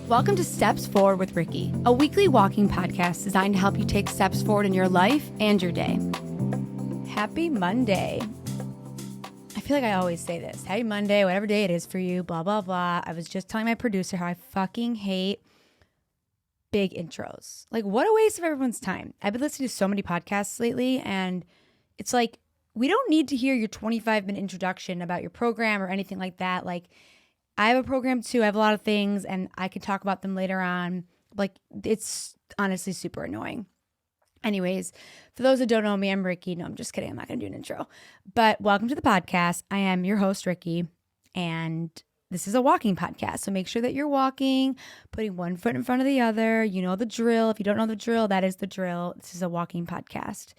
Welcome to Steps Forward with Ricky, a weekly walking podcast designed to help you take steps forward in your life and your day. Happy Monday. I feel like I always say this. Happy Monday, whatever day it is for you, blah, blah, blah. I was just telling my producer how I fucking hate big intros. Like, what a waste of everyone's time. I've been listening to so many podcasts lately, and it's like, we don't need to hear your 25-minute introduction about your program or anything like that. Like, I have a program too. I have a lot of things, and I can talk about them later on. Like, it's honestly super annoying. Anyways, for those that don't know me, I'm Ricky. No, I'm just kidding. I'm not going to do an intro. But welcome to the podcast. I am your host, Ricky, and this is a walking podcast. So make sure that you're walking, putting one foot in front of the other. You know the drill. If you don't know the drill, that is the drill. This is a walking podcast.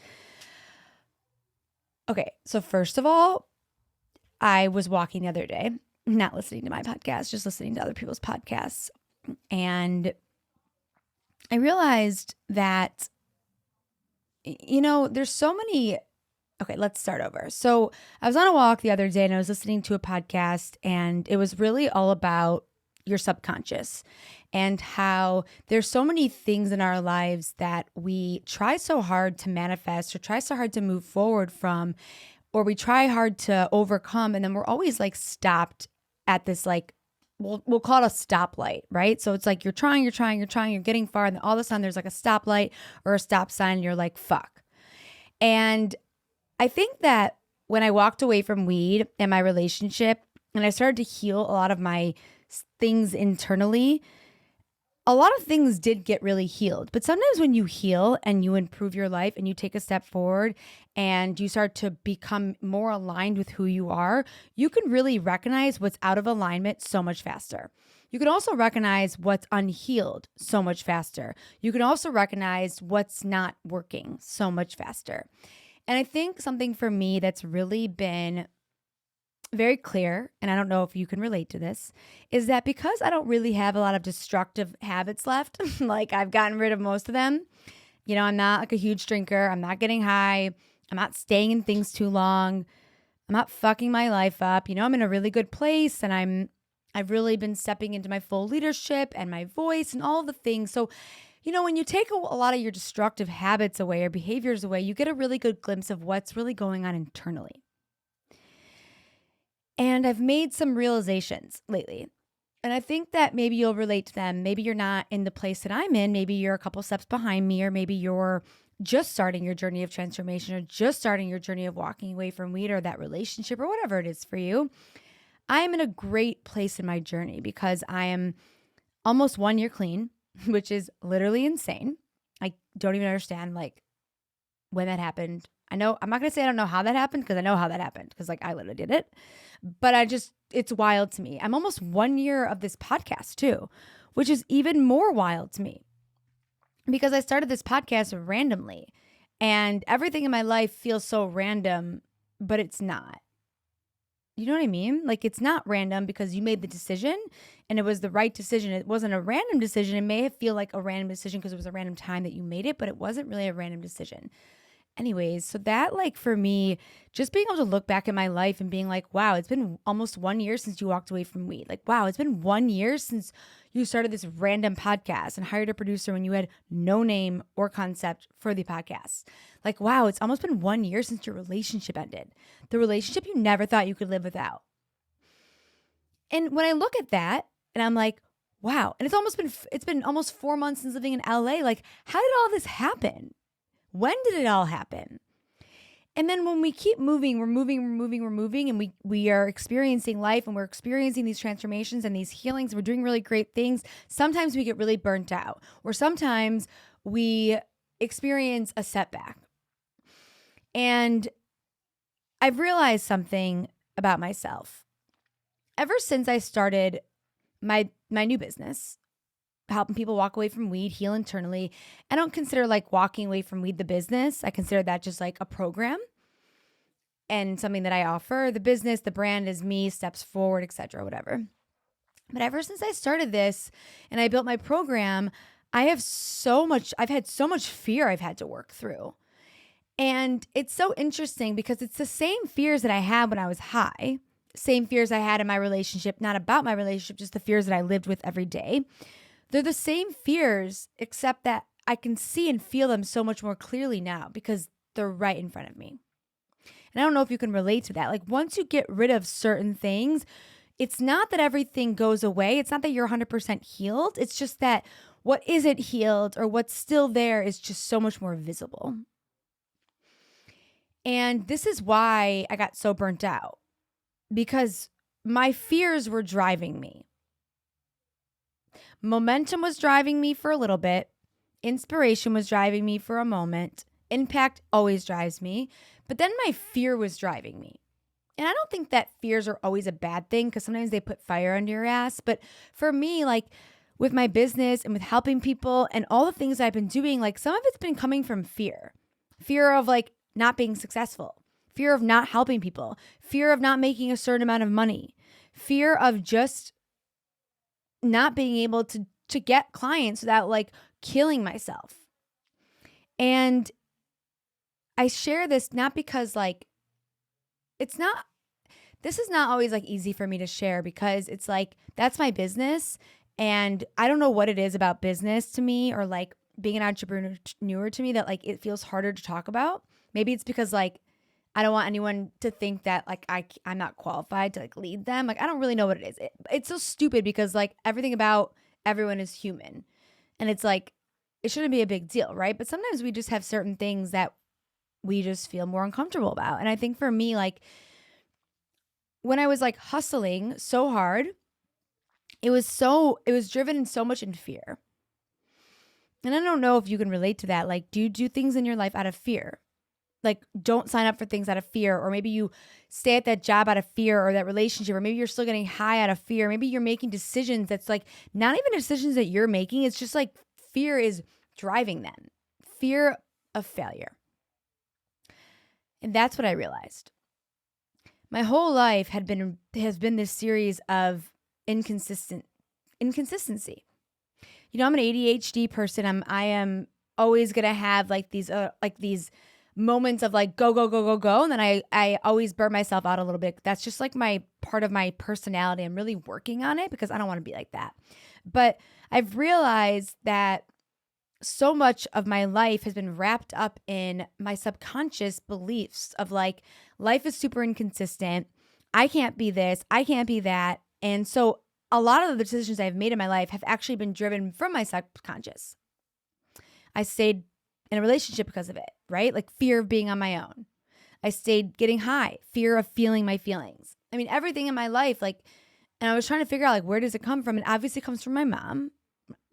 Okay, so first of all, I was walking the other day. Not listening to my podcast, just listening to other people's podcasts. And I realized that, you know, there's so many. Okay, let's start over. So I was on a walk the other day and I was listening to a podcast, and it was really all about your subconscious and how there's so many things in our lives that we try so hard to manifest or try so hard to move forward from, or we try hard to overcome, and then we're always like stopped at this, like, we'll call it a stoplight, right? So it's like you're trying, you're getting far, and then all of a sudden there's like a stoplight or a stop sign, and you're like, fuck. And I think that when I walked away from weed and my relationship, and I started to heal a lot of my things internally, a lot of things did get really healed. But sometimes when you heal and you improve your life and you take a step forward and you start to become more aligned with who you are, you can really recognize what's out of alignment so much faster. You can also recognize what's unhealed so much faster. You can also recognize what's not working so much faster. And I think something for me that's really been very clear, and I don't know if you can relate to this, is that because I don't really have a lot of destructive habits left, like I've gotten rid of most of them. You know, I'm not like a huge drinker. I'm not getting high. I'm not staying in things too long. I'm not fucking my life up. You know, I'm in a really good place, and I've really been stepping into my full leadership and my voice and all the things. So, you know, when you take a lot of your destructive habits away or behaviors away, you get a really good glimpse of what's really going on internally. And I've made some realizations lately, and I think that maybe you'll relate to them. Maybe you're not in the place that I'm in. Maybe you're a couple steps behind me, or maybe you're just starting your journey of transformation, or just starting your journey of walking away from weed or that relationship or whatever it is for you. I am in a great place in my journey because I am almost 1 year clean, which is literally insane. I don't even understand like when that happened. I know, I'm not going to say I don't know how that happened, because I know how that happened, because like I literally did it. But it's wild to me. I'm almost 1 year of this podcast too, which is even more wild to me, because I started this podcast randomly, and everything in my life feels so random, but it's not. You know what I mean? Like, it's not random because you made the decision and it was the right decision. It wasn't a random decision. It may feel like a random decision because it was a random time that you made it, but it wasn't really a random decision. Anyways, so that, like, for me, just being able to look back at my life and being like, wow, it's been almost 1 year since you walked away from weed. Like, wow, it's been 1 year since you started this random podcast and hired a producer when you had no name or concept for the podcast. Like, wow, it's almost been 1 year since your relationship ended. The relationship you never thought you could live without. And when I look at that and I'm like, wow, and it's been almost 4 months since living in LA. Like, how did all this happen? When did it all happen? And then when we keep moving, we're moving, and we are experiencing life, and we're experiencing these transformations and these healings. We're doing really great things. Sometimes we get really burnt out, or sometimes we experience a setback. And I've realized something about myself. Ever since I started my new business, helping people walk away from weed, heal internally, I don't consider like walking away from weed the business. I consider that just like a program and something that I offer. The business, the brand is me, steps forward, etc., whatever. But ever since I started this and I built my program, I've had so much fear I've had to work through. And it's so interesting because it's the same fears that I had when I was high, same fears I had in my relationship, not about my relationship, just the fears that I lived with every day. They're the same fears, except that I can see and feel them so much more clearly now because they're right in front of me. And I don't know if you can relate to that. Like once you get rid of certain things, it's not that everything goes away. It's not that you're 100% healed. It's just that what isn't healed or what's still there is just so much more visible. And this is why I got so burnt out, because my fears were driving me. Momentum was driving me for a little bit. Inspiration was driving me for a moment. Impact always drives me. But then my fear was driving me. And I don't think that fears are always a bad thing because sometimes they put fire under your ass. But for me, like with my business and with helping people and all the things I've been doing, like some of it's been coming from fear. Fear of like not being successful. Fear of not helping people. Fear of not making a certain amount of money. Fear of just not being able to get clients without like killing myself. And I share this not because like this is not always like easy for me to share because it's like that's my business and I don't know what it is about business to me or like being an entrepreneur to me that like it feels harder to talk about. Maybe it's because like I don't want anyone to think that like I'm not qualified to like lead them. Like I don't really know what it is. It's so stupid because like everything about everyone is human. And it's like it shouldn't be a big deal, right? But sometimes we just have certain things that we just feel more uncomfortable about. And I think for me, like when I was like hustling so hard, it was driven so much in fear. And I don't know if you can relate to that. Like, do you do things in your life out of fear? Like, don't sign up for things out of fear. Or maybe you stay at that job out of fear or that relationship. Or maybe you're still getting high out of fear. Maybe you're making decisions that's like not even decisions that you're making. It's just like fear is driving them. Fear of failure. And that's what I realized. My whole life has been this series of inconsistency. You know, I'm an ADHD person. I am always gonna have like these moments of like go, and then I always burn myself out a little bit. That's just like my part of my personality. I'm really working on it because I don't want to be like that. But I've realized that so much of my life has been wrapped up in my subconscious beliefs of like life is super inconsistent. I can't be this. I can't be that. And so a lot of the decisions I've made in my life have actually been driven from my subconscious. I stayed in a relationship because of it, right? Like fear of being on my own. I stayed getting high, fear of feeling my feelings. I mean, everything in my life, like, and I was trying to figure out like, where does it come from? And obviously it comes from my mom.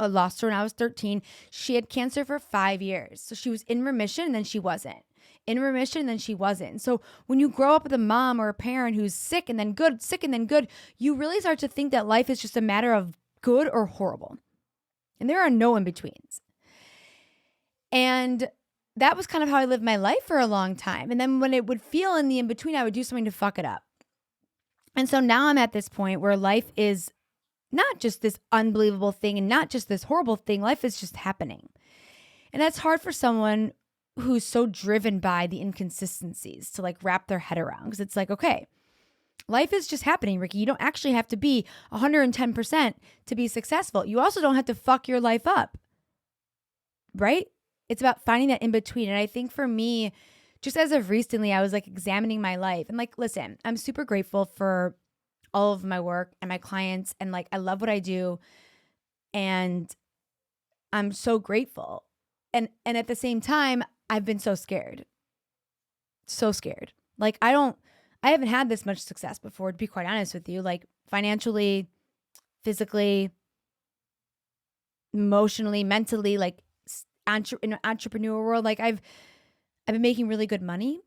I lost her when I was 13. She had cancer for 5 years. So she was in remission and then she wasn't. In remission and then she wasn't. So when you grow up with a mom or a parent who's sick and then good, sick and then good, you really start to think that life is just a matter of good or horrible. And there are no in-betweens. And that was kind of how I lived my life for a long time. And then when it would feel in the in-between, I would do something to fuck it up. And so now I'm at this point where life is not just this unbelievable thing and not just this horrible thing. Life is just happening. And that's hard for someone who's so driven by the inconsistencies to like wrap their head around. Because it's like, okay, life is just happening, Ricky. You don't actually have to be 110% to be successful. You also don't have to fuck your life up, right? It's about finding that in between. And I think for me, just as of recently, I was like examining my life and like, listen, I'm super grateful for all of my work and my clients. And like, I love what I do. And I'm so grateful. And at the same time, I've been so scared. So scared. Like, I haven't had this much success before, to be quite honest with you, like financially, physically, emotionally, mentally, like in the entrepreneur world. Like I've been making really good money.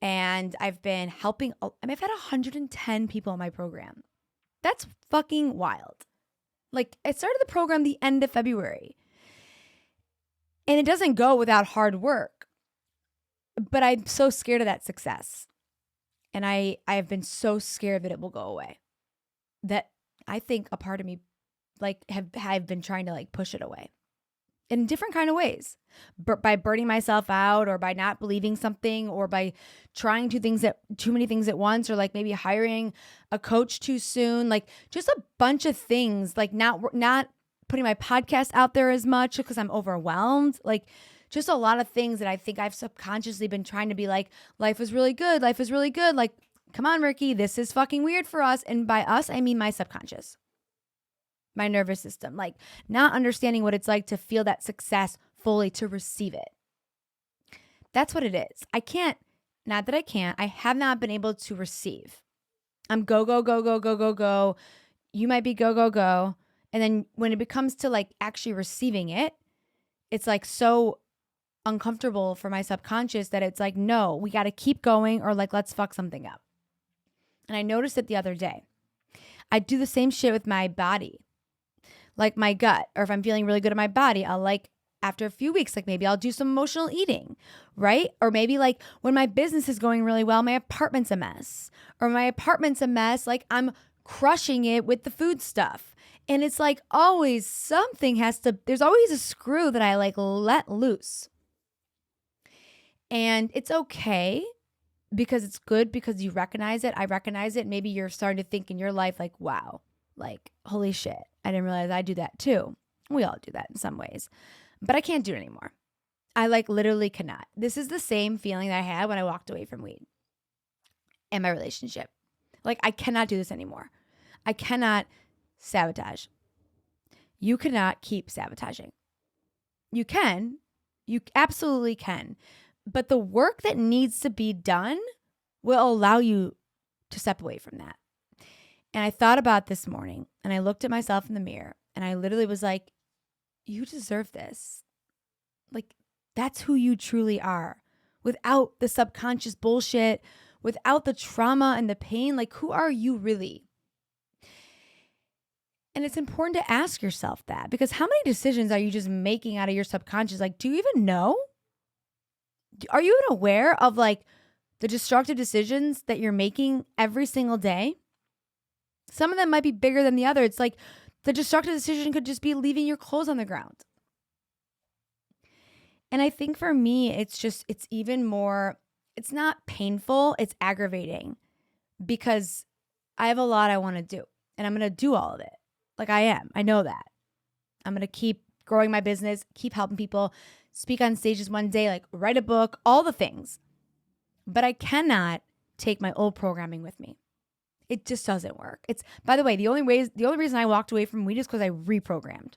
And I've been helping, I've had 110 people in my program. That's fucking wild. Like I started the program the end of February. And it doesn't go without hard work. But I'm so scared of that success. And I've been so scared that it will go away. That I think a part of me like have been trying to like push it away. In different kind of ways, by burning myself out or by not believing something or by trying too many things at once or like maybe hiring a coach too soon, like just a bunch of things, like not putting my podcast out there as much because I'm overwhelmed. Like just a lot of things that I think I've subconsciously been trying to be like, life is really good. Life is really good. Like, come on, Ricky, this is fucking weird for us. And by us, I mean my subconscious, my nervous system, like not understanding what it's like to feel that success fully, to receive it. That's what it is. I have not been able to receive. I'm go, go, go, go, go, go, go. You might be go, go, go. And then when it becomes to like actually receiving it, it's like so uncomfortable for my subconscious that it's like, no, we got to keep going, or like, let's fuck something up. And I noticed it the other day. I do the same shit with my body, like my gut, or if I'm feeling really good in my body, I'll like, after a few weeks, like maybe I'll do some emotional eating, right? Or maybe like when my business is going really well, my apartment's a mess, or my apartment's a mess, like I'm crushing it with the food stuff. And it's like always there's always a screw that I like let loose. And it's okay because it's good because you recognize it. I recognize it. Maybe you're starting to think in your life like, wow, like, holy shit, I didn't realize I do that too. We all do that in some ways, but I can't do it anymore. I like literally cannot. This is the same feeling that I had when I walked away from weed and my relationship. Like, I cannot do this anymore. I cannot sabotage. You cannot keep sabotaging. You can. You absolutely can. But the work that needs to be done will allow you to step away from that. And I thought about this morning and I looked at myself in the mirror and I literally was like, you deserve this. Like, that's who you truly are. Without the subconscious bullshit, without the trauma and the pain, like, who are you really? And it's important to ask yourself that, because how many decisions are you just making out of your subconscious? Like, do you even know? Are you even aware of like the destructive decisions that you're making every single day? Some of them might be bigger than the other. It's like the destructive decision could just be leaving your clothes on the ground. And I think for me, it's even more, it's not painful, it's aggravating, because I have a lot I want to do and I'm going to do all of it. Like I am. I know that. I'm going to keep growing my business, keep helping people, speak on stages one day, like write a book, all the things. But I cannot take my old programming with me. It just doesn't work. It's, by the way, the only reason I walked away from weed is because I reprogrammed.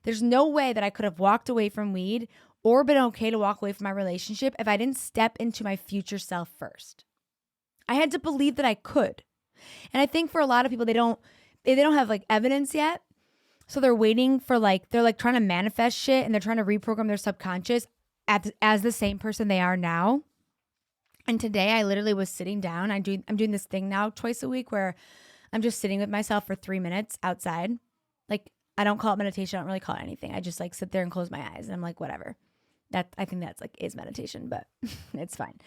There's no way that I could have walked away from weed or been okay to walk away from my relationship if I didn't step into my future self first. I had to believe that I could. And I think for a lot of people, they don't have like evidence yet. So they're waiting for they're like trying to manifest shit and they're trying to reprogram their subconscious as the same person they are now. And today I literally was sitting down. I'm doing this thing now twice a week where I'm just sitting with myself for 3 minutes outside. Like, I don't call it meditation. I don't really call it anything. I just like sit there and close my eyes and I'm like, whatever. I think that's like is meditation, but it's fine.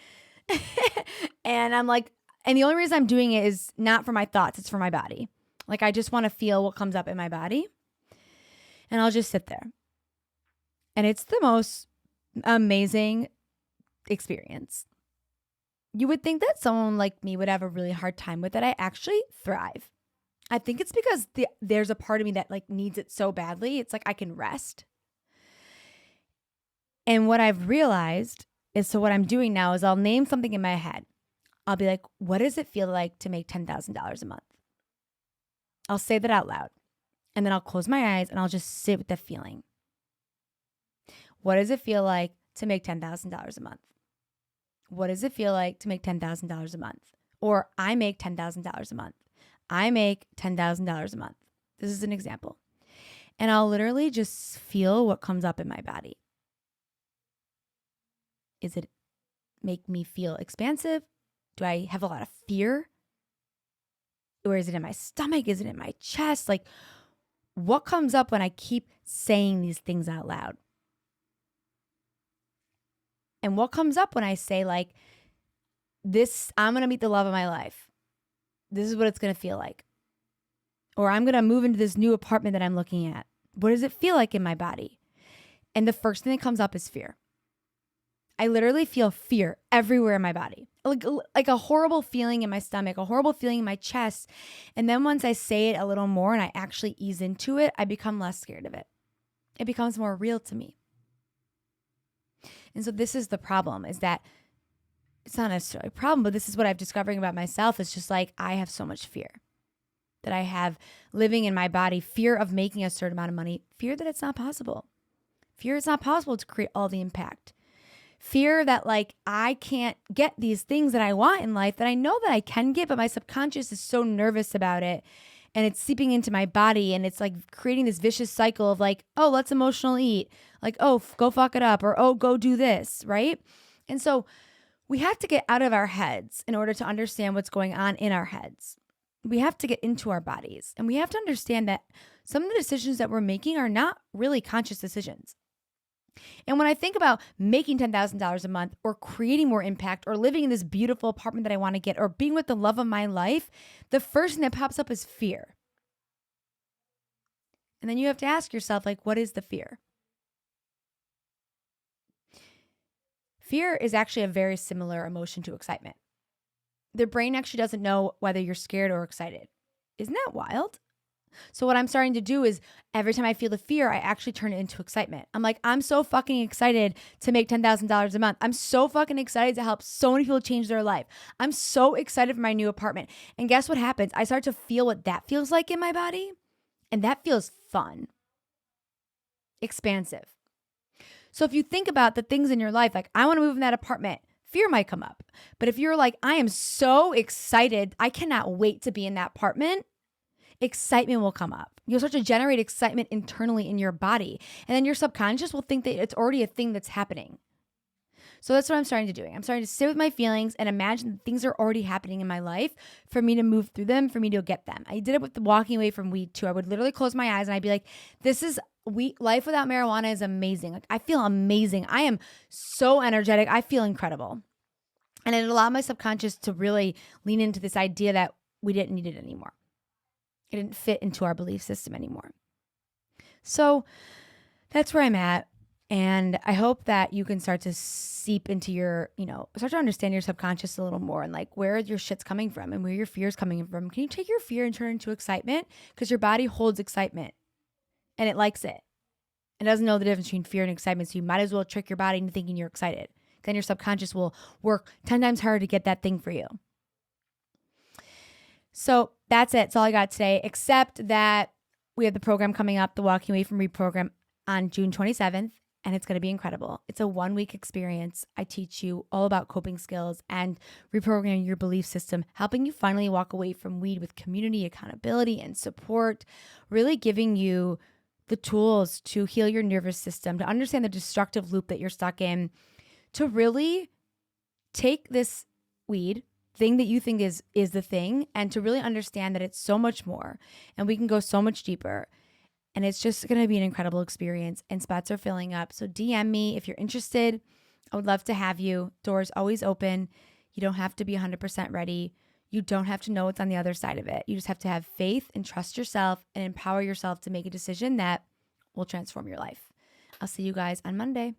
And I'm like, and the only reason I'm doing it is not for my thoughts. It's for my body. Like, I just want to feel what comes up in my body. And I'll just sit there. And it's the most amazing experience. You would think that someone like me would have a really hard time with it. I actually thrive. I think it's because there's a part of me that like needs it so badly. It's like I can rest. And what I've realized is, so what I'm doing now is I'll name something in my head. I'll be like, what does it feel like to make $10,000 a month? I'll say that out loud. And then I'll close my eyes and I'll just sit with the feeling. What does it feel like to make $10,000 a month? What does it feel like to make $10,000 a month? Or I make $10,000 a month. I make $10,000 a month. This is an example. And I'll literally just feel what comes up in my body. Is it make me feel expansive? Do I have a lot of fear? Or is it in my stomach? Is it in my chest? Like, what comes up when I keep saying these things out loud? And what comes up when I say like, this, I'm going to meet the love of my life. This is what it's going to feel like. Or I'm going to move into this new apartment that I'm looking at. What does it feel like in my body? And the first thing that comes up is fear. I literally feel fear everywhere in my body, like a horrible feeling in my stomach, a horrible feeling in my chest. And then once I say it a little more and I actually ease into it, I become less scared of it. It becomes more real to me. And so this is the problem, is that it's not necessarily a problem, but this is what I'm discovering about myself. It's just like, I have so much fear that I have living in my body, fear of making a certain amount of money, fear that it's not possible. Fear it's not possible to create all the impact. Fear that like I can't get these things that I want in life that I know that I can get, but my subconscious is so nervous about it. And it's seeping into my body, and it's like creating this vicious cycle of like, oh, let's emotional eat. Like, oh, go fuck it up, or oh, go do this, right? And so we have to get out of our heads in order to understand what's going on in our heads. We have to get into our bodies, and we have to understand that some of the decisions that we're making are not really conscious decisions. And when I think about making $10,000 a month, or creating more impact, or living in this beautiful apartment that I want to get, or being with the love of my life, the first thing that pops up is fear. And then you have to ask yourself, like, what is the fear? Fear is actually a very similar emotion to excitement. The brain actually doesn't know whether you're scared or excited. Isn't that wild? So what I'm starting to do is every time I feel the fear, I actually turn it into excitement. I'm like, I'm so fucking excited to make $10,000 a month. I'm so fucking excited to help so many people change their life. I'm so excited for my new apartment. And guess what happens? I start to feel what that feels like in my body. And that feels fun, expansive. So if you think about the things in your life, like I want to move in that apartment, fear might come up. But if you're like, I am so excited, I cannot wait to be in that apartment, excitement will come up. You'll start to generate excitement internally in your body. And then your subconscious will think that it's already a thing that's happening. So that's what I'm starting to do. I'm starting to sit with my feelings and imagine that things are already happening in my life for me to move through them, for me to get them. I did it with the walking away from weed too. I would literally close my eyes and I'd be like, life without marijuana is amazing. Like I feel amazing. I am so energetic. I feel incredible. And it allowed my subconscious to really lean into this idea that we didn't need it anymore. It didn't fit into our belief system anymore. So that's where I'm at. And I hope that you can start to seep into start to understand your subconscious a little more, and like where your shit's coming from and where your fear's coming from. Can you take your fear and turn it into excitement? Because your body holds excitement and it likes it. It doesn't know the difference between fear and excitement. So you might as well trick your body into thinking you're excited. Then your subconscious will work 10 times harder to get that thing for you. So that's it. That's all I got today, except that we have the program coming up, the Walking Away from Reprogram, on June 27th, and it's going to be incredible. It's a 1-week experience. I teach you all about coping skills and reprogramming your belief system, helping you finally walk away from weed with community, accountability, and support, really giving you the tools to heal your nervous system, to understand the destructive loop that you're stuck in, to really take this weed thing that you think is the thing, and to really understand that it's so much more and we can go so much deeper. And it's just going to be an incredible experience, and spots are filling up. So DM me if you're interested. I would love to have you. Doors always open. You don't have to be 100% ready. You don't have to know what's on the other side of it. You just have to have faith and trust yourself and empower yourself to make a decision that will transform your life. I'll see you guys on Monday.